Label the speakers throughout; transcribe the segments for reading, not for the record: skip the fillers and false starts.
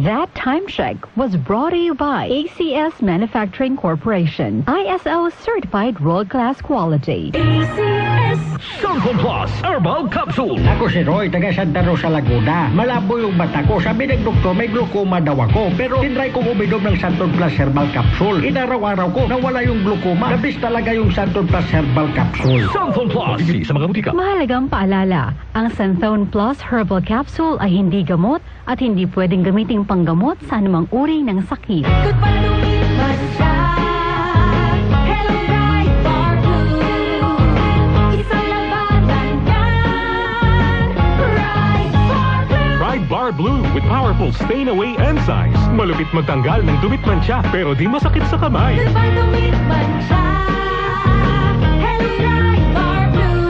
Speaker 1: That time check was brought to you by ACS Manufacturing Corporation. ISO certified world-class quality. ACS.
Speaker 2: Santon Plus Herbal Capsule.
Speaker 3: Ako si Roy, taga Santa Rosa, Laguna. Malabo yung mata ko. Sabi ng doktor, may glaucoma daw ako. Pero tinry kong uminom ng Santon Plus Herbal Capsule. Inaraw-araw ko, nawala yung glaucoma. Nabis talaga yung Santon Plus Herbal Capsule.
Speaker 2: Santon Plus. Bibili sa mga butika.
Speaker 1: Mahalagang paalala, ang Santon Plus Herbal Capsule ay hindi gamot at hindi pwedeng gamiting panggamot sa anumang uri ng sakit.
Speaker 4: Bar Blue with powerful stain-away enzymes. Malupit magtanggal ng dumit mancha pero di masakit sa kamay.
Speaker 5: Dumit mancha. Hello Bright Bar Blue.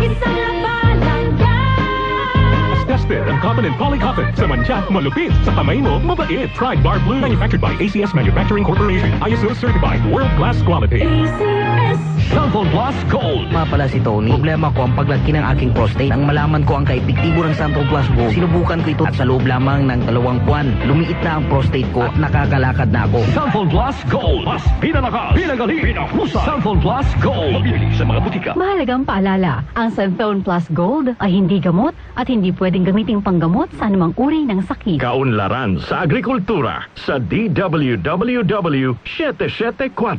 Speaker 5: Isang labanan yan.
Speaker 4: As tested ang cotton and polycotton. Sa mancha, malupit. Sa kamay mo, mabait. Pride Bar Blue. Manufactured by ACS Manufacturing Corporation. ISO certified world-class quality.
Speaker 5: ACS.
Speaker 2: Santon Plus Gold.
Speaker 6: Nga pala si Tony. Problema ko ang paglaki ng aking prostate. Nang malaman ko ang kaepektibo ng Santon Plus Gold, sinubukan ko ito at sa loob lamang ng 2 buwan, lumiit na ang prostate ko at nakakalakad na ako.
Speaker 2: Santon Plus Gold. Mas pinalakas, pinagaling, pinahusay. Santon Plus Gold. Mabibili sa mga butika.
Speaker 1: Mahalagang paalala, ang Santon Plus Gold ay hindi gamot at hindi pwedeng gamiting panggamot sa anumang uri ng sakit.
Speaker 2: Kaunlaran sa agrikultura sa DWWW 774.